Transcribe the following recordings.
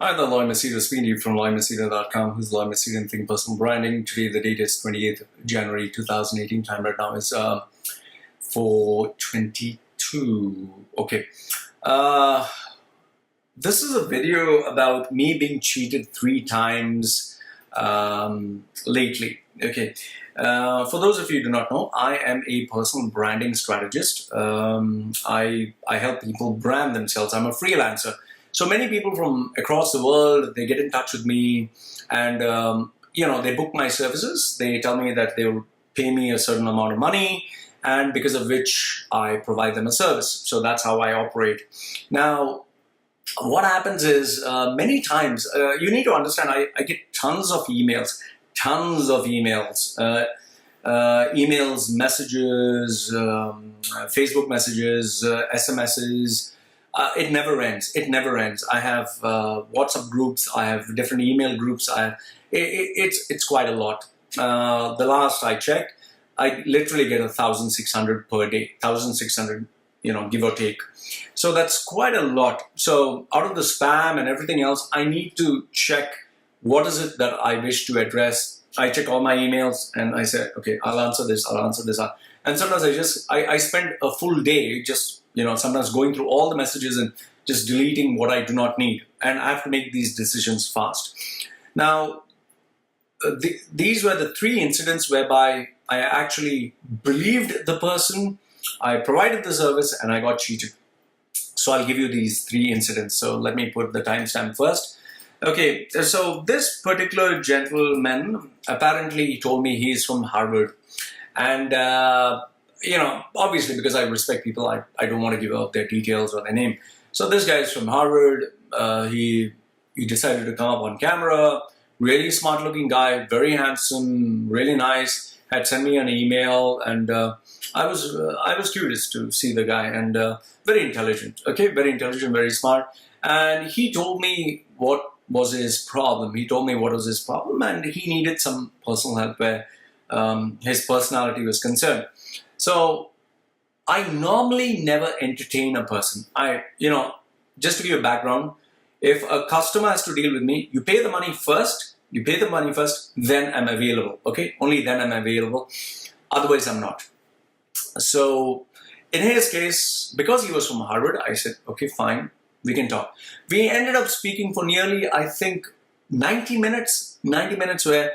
Hi there, Lloyd Machedo speaking to you from LloydMachedo.com. Who's Lloyd Machedo and Think Personal Branding. Today the date is 28th January 2018. Time right now is 4:22. Okay. This is a video about me being cheated 3 times lately. Okay. For those of you who do not know, I am a personal branding strategist. I help people brand themselves. I'm a freelancer. So many people from across the world, they get in touch with me and, they book my services. They tell me that they will pay me a certain amount of money, and because of which I provide them a service. So that's how I operate. Now, what happens is many times, you need to understand, I get tons of emails, messages, Facebook messages, SMSs. It never ends. It never ends. I have WhatsApp groups. I have different email groups. It's quite a lot. The last I checked, I literally get 1,600 per day. 1,600, give or take. So that's quite a lot. So out of the spam and everything else, I need to check what is it that I wish to address. I check all my emails and I say, okay, I'll answer this. And sometimes I spend a full day just sometimes going through all the messages and just deleting what I do not need. And I have to make these decisions fast. Now, these were the 3 incidents whereby I actually believed the person, I provided the service, and I got cheated. So I'll give you these 3 incidents. So let me put the timestamp first. Okay, so this particular gentleman, apparently he told me he is from Harvard. And obviously because I respect people, I don't want to give out their details or their name. So this guy is from Harvard. He decided to come up on camera. Really smart looking guy, very handsome, really nice. Had sent me an email, and I was curious to see the guy, and very intelligent. Okay, very intelligent, very smart. And he told me what was his problem. And he needed some personal help where his personality was concerned. So I normally never entertain a person. Just to give you a background, if a customer has to deal with me, you pay the money first, then I'm available, okay? Only then I'm available. Otherwise, I'm not. So in his case, because he was from Harvard, I said, okay, fine, we can talk. We ended up speaking for nearly, I think, 90 minutes where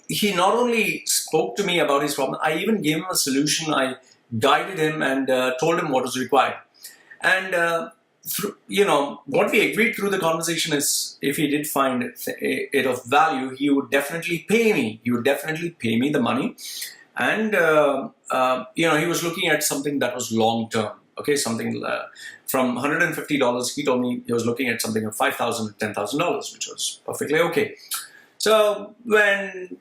he not only spoke to me about his problem, I even gave him a solution. I guided him and told him what was required. And, what we agreed through the conversation is if he did find it of value, he would definitely pay me. He would definitely pay me the money. And, he was looking at something that was long-term. Okay, something from $150, he told me he was looking at something of $5,000 to $10,000, which was perfectly okay. So when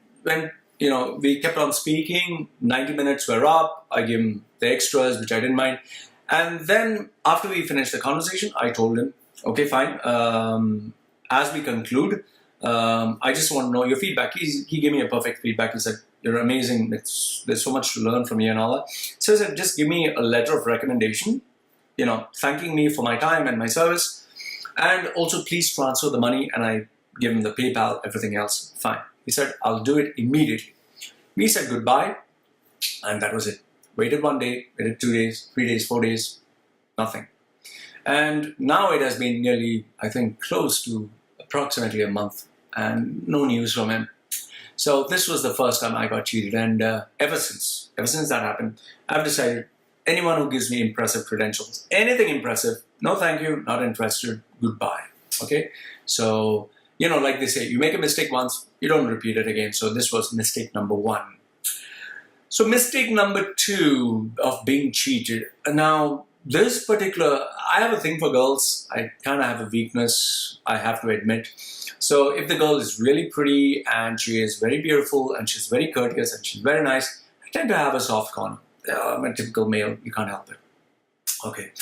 we kept on speaking, 90 minutes were up. I gave him the extras, which I didn't mind. And then after we finished the conversation, I told him, okay, fine. As we conclude, I just want to know your feedback. He gave me a perfect feedback. He said, you're amazing. There's so much to learn from you and all that. So he said, just give me a letter of recommendation, thanking me for my time and my service. And also please transfer the money. And I give him the PayPal, everything else, fine. He said, I'll do it immediately. We said goodbye, and that was it. Waited 1 day, waited 2 days, 3 days, 4 days, nothing. And now it has been nearly, I think, close to approximately a month, and no news from him. So this was the first time I got cheated, and ever since that happened, I've decided anyone who gives me impressive credentials, anything impressive, no thank you, not interested, goodbye. Okay? So, like they say, you make a mistake once, you don't repeat it again. So this was mistake number 1. So mistake number 2 of being cheated. Now, this particular, I have a thing for girls. I kind of have a weakness, I have to admit. So if the girl is really pretty and she is very beautiful and she's very courteous and she's very nice, I tend to have a soft corner. I'm a typical male, you can't help it. Okay.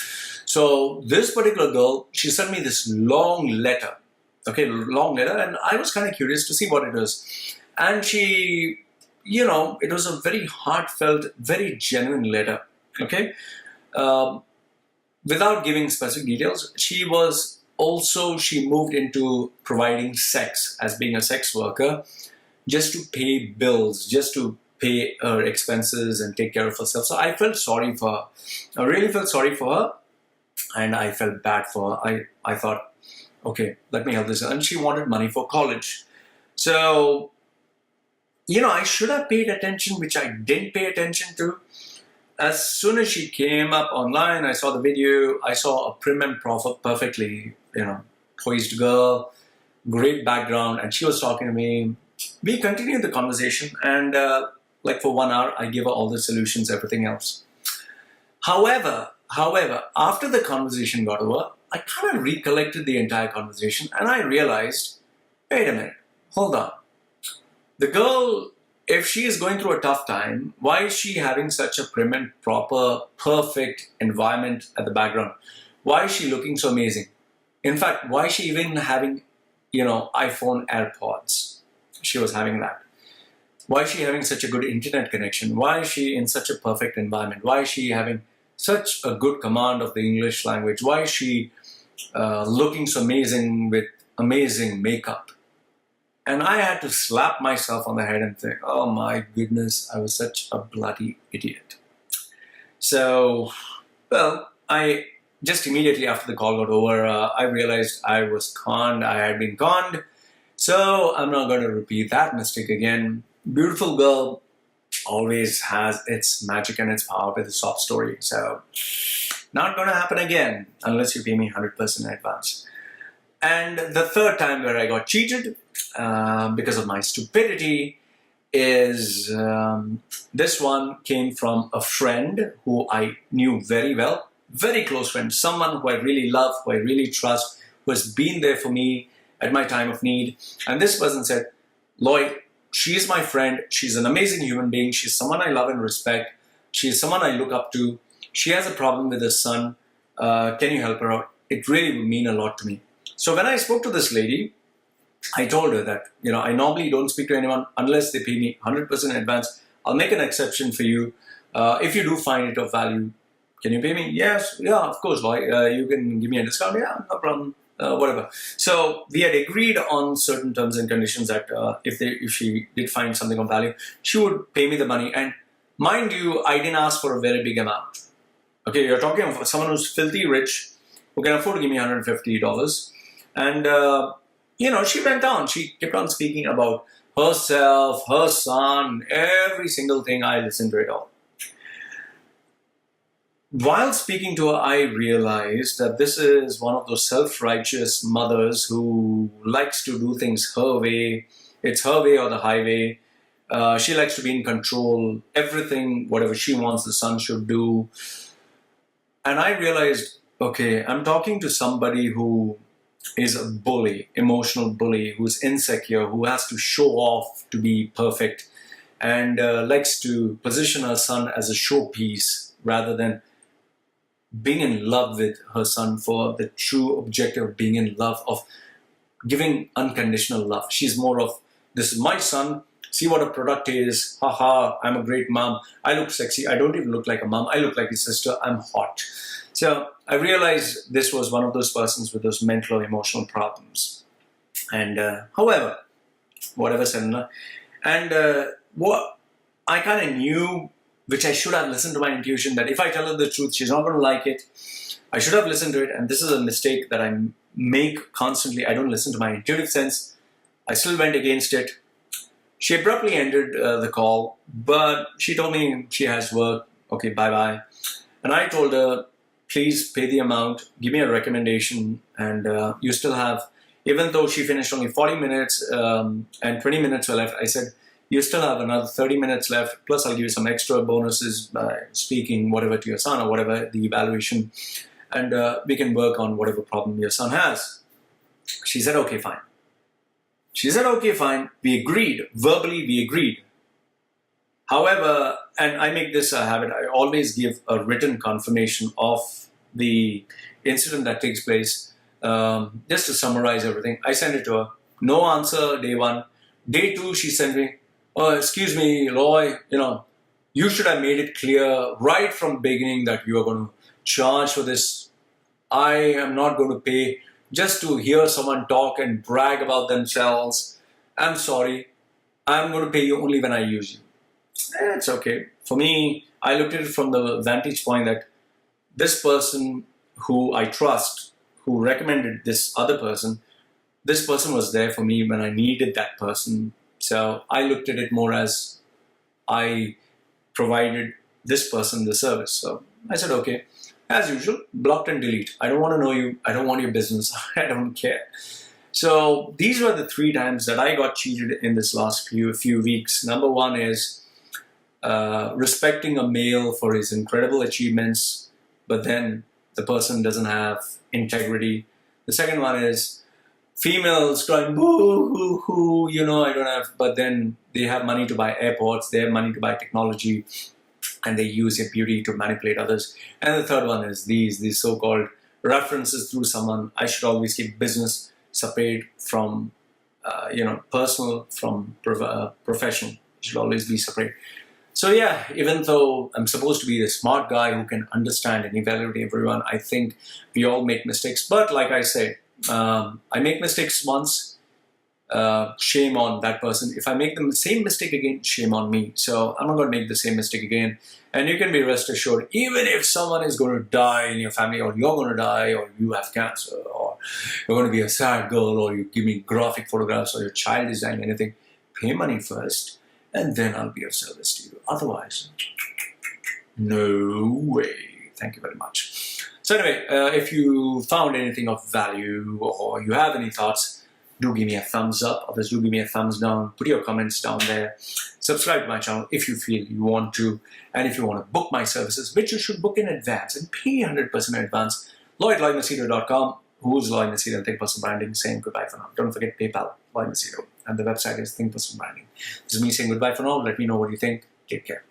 So this particular girl, she sent me this long letter. Okay, long letter, and I was kind of curious to see what it was. And she, it was a very heartfelt, very genuine letter. Okay, without giving specific details, she was also she moved into providing sex as being a sex worker just to pay bills, just to pay her expenses and take care of herself. So I felt sorry for her. I really felt sorry for her, and I felt bad for her. I thought, okay, let me help this. And she wanted money for college. So, I should have paid attention, which I didn't pay attention to. As soon as she came up online, I saw the video. I saw a prim and proper, perfectly, poised girl, great background, and she was talking to me. We continued the conversation, and like for 1 hour, I gave her all the solutions, everything else. However, after the conversation got over, I kind of recollected the entire conversation, and I realized, wait a minute, hold on. The girl, if she is going through a tough time, why is she having such a prim and proper, perfect environment at the background? Why is she looking so amazing? In fact, why is she even having, iPhone AirPods? She was having that. Why is she having such a good internet connection? Why is she in such a perfect environment? Why is she having such a good command of the English language? Why is she looking so amazing with amazing makeup? And I had to slap myself on the head and think, oh my goodness, I was such a bloody idiot. So, I just immediately after the call got over, I realized I was conned, I had been conned. So I'm not going to repeat that mistake again. Beautiful girl always has its magic and its power with a sob-story. So not going to happen again unless you pay me 100% in advance. And the third time where I got cheated because of my stupidity is this one came from a friend who I knew very well, very close friend, someone who I really love, who I really trust, who has been there for me at my time of need. And this person said, Lloyd, she is my friend. She's an amazing human being. She's someone I love and respect. She is someone I look up to. She has a problem with her son. Can you help her out? It really would mean a lot to me. So when I spoke to this lady, I told her that, I normally don't speak to anyone unless they pay me 100% in advance. I'll make an exception for you. If you do find it of value, can you pay me? Yes. Yeah, of course, Lloyd. You can give me a discount. Yeah, no problem. Whatever. So we had agreed on certain terms and conditions that if she did find something of value, she would pay me the money. And mind you, I didn't ask for a very big amount. Okay, you're talking of someone who's filthy rich, who can afford to give me $150. And, she went on. She kept on speaking about herself, her son, every single thing. I listened to it all. While speaking to her, I realized that this is one of those self-righteous mothers who likes to do things her way. It's her way or the highway. She likes to be in control. Everything, whatever she wants, the son should do. And I realized, okay, I'm talking to somebody who is a bully, emotional bully, who's insecure, who has to show off to be perfect, and likes to position her son as a showpiece rather than being in love with her son for the true objective of being in love, of giving unconditional love. She's more of, this is my son, see what a product is, haha, I'm a great mom, I look sexy, I don't even look like a mom, I look like a sister, I'm hot. So I realized this was one of those persons with those mental or emotional problems. And however, whatever said, and what I kind of knew, which I should have listened to my intuition, that if I tell her the truth, she's not going to like it. I should have listened to it, and this is a mistake that I make constantly. I don't listen to my intuitive sense. I still went against it. She abruptly ended the call, but she told me she has work. Okay, bye-bye. And I told her, please pay the amount, give me a recommendation, and you still have, even though she finished only 40 minutes and 20 minutes were left, I said, you still have another 30 minutes left, plus I'll give you some extra bonuses by speaking whatever to your son or whatever the evaluation, and we can work on whatever problem your son has. She said, okay, fine. She said, okay, fine. We agreed. Verbally, we agreed. However, and I make this a habit, I always give a written confirmation of the incident that takes place. Just to summarize everything, I sent it to her. No answer, day one. Day two, she sent me, oh, excuse me, Loy, you should have made it clear right from the beginning that you are going to charge for this. I am not going to pay just to hear someone talk and brag about themselves. I'm sorry, I'm going to pay you only when I use you. It's okay. For me, I looked at it from the vantage point that this person who I trust, who recommended this other person, this person was there for me when I needed that person. So I looked at it more as I provided this person the service. So I said, okay, as usual, blocked and delete. I don't want to know you. I don't want your business. I don't care. So these were the 3 times that I got cheated in this last few weeks. Number one is respecting a male for his incredible achievements, but then the person doesn't have integrity. The second one is females crying, boo, hoo, hoo, I don't have, but then they have money to buy airports, they have money to buy technology, and they use your beauty to manipulate others. And the third one is these so-called references through someone. I should always keep business separate from, personal from professional. It should always be separate. So yeah, even though I'm supposed to be the smart guy who can understand and evaluate everyone, I think we all make mistakes. But like I said, I make mistakes once, shame on that person. If I make the same mistake again, shame on me. So I'm not going to make the same mistake again. And you can be rest assured, even if someone is going to die in your family, or you're going to die, or you have cancer, or you're going to be a sad girl, or you give me graphic photographs, or your child is dying, anything, pay money first, and then I'll be of service to you. Otherwise, no way. Thank you very much. So anyway, if you found anything of value, or you have any thoughts, do give me a thumbs up. Others, do give me a thumbs down. Put your comments down there. Subscribe to my channel if you feel you want to. And if you want to book my services, which you should book in advance and pay 100% in advance, Machedo.com. Who's Lloyd Machedo, Think Personal Branding, saying goodbye for now. Don't forget PayPal, Lloyd Machedo. And the website is Think Personal Branding. This is me saying goodbye for now. Let me know what you think. Take care.